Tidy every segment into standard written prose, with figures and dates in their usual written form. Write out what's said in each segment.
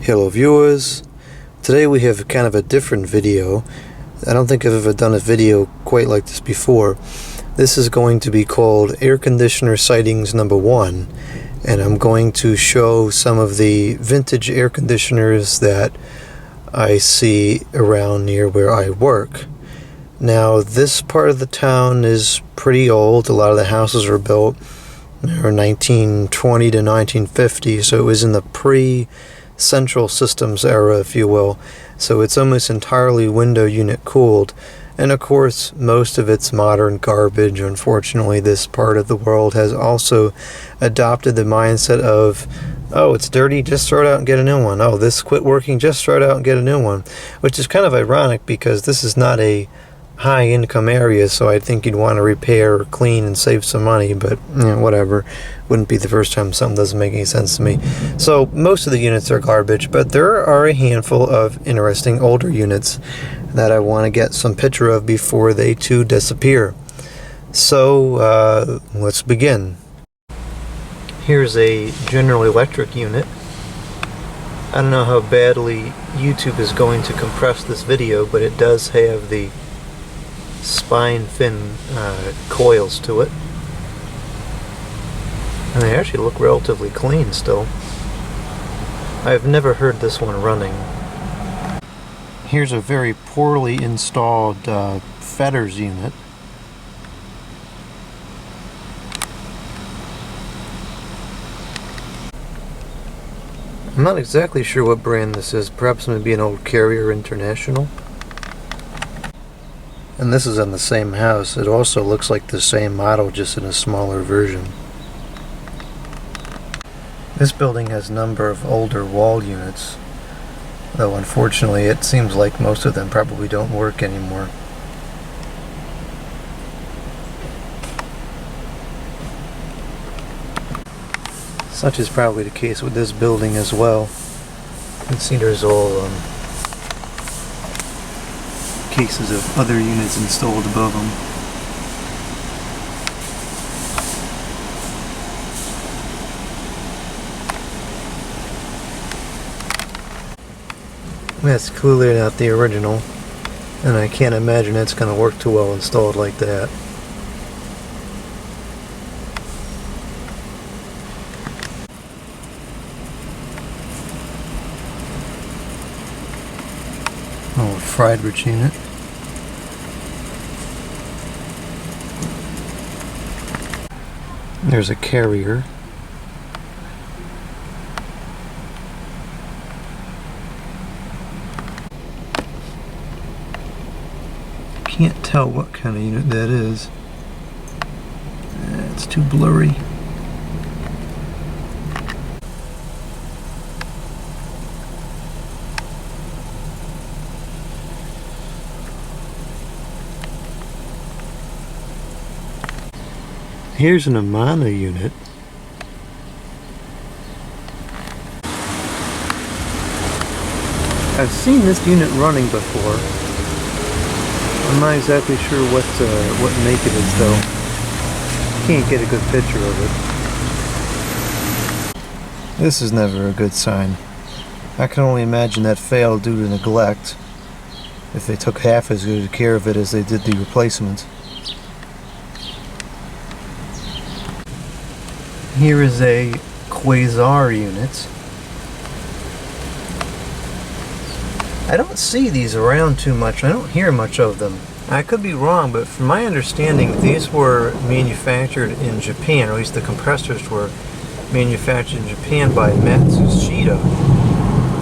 Hello viewers, today we have kind of a different video. I don't think I've ever done a video quite like this before. This is going to be called Air Conditioner Sightings number 1, and I'm going to show some of the vintage air conditioners that I see around near where I work. Now this part of the town is pretty old. A lot of the houses were built in 1920 to 1950, so it was in the pre-Central Systems era, if you will. So it's almost entirely window unit cooled, and of course most of it's modern garbage. Unfortunately, this part of the world has also adopted the mindset of, oh, it's dirty, just throw it out and get a new one. Oh, this quit working, just throw it out and get a new one. Which is kind of ironic because this is not a high income area, so I think you'd want to repair or clean and save some money, but you know, whatever. Wouldn't be the first time something doesn't make any sense to me. So most of the units are garbage, but there are a handful of interesting older units that I want to get some picture of before they too disappear. So let's begin. Here's a General Electric unit. I don't know how badly YouTube is going to compress this video, but it does have the spine fin coils to it, and they actually look relatively clean still. I've never heard this one running. Here's a very poorly installed fetters unit. I'm not exactly sure what brand this is. Perhaps maybe an old Carrier International. And this is on the same house. It also looks like the same model, just in a smaller version. This building has a number of older wall units, though unfortunately it seems like most of them probably don't work anymore. Such is probably the case with this building as well. You can see there's all cases of other units installed above them. That's clearly not the original, and I can't imagine it's going to work too well installed like that. Oh, Friedrich unit. There's a Carrier. Can't tell what kind of unit that is. It's too blurry. Here's an Amana unit. I've seen this unit running before. I'm not exactly sure what make it is though. Can't get a good picture of it. This is never a good sign. I can only imagine that failed due to neglect, if they took half as good care of it as they did the replacement. Here is a Quasar unit. I don't see these around too much. I don't hear much of them. I could be wrong, but from my understanding, these were manufactured in Japan, or at least the compressors were manufactured in Japan by Matsushita,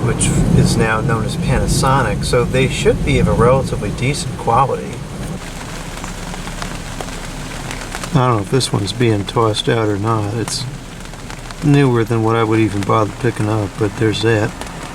which is now known as Panasonic, so they should be of a relatively decent quality. I don't know if this one's being tossed out or not. It's newer than what I would even bother picking up, but there's that.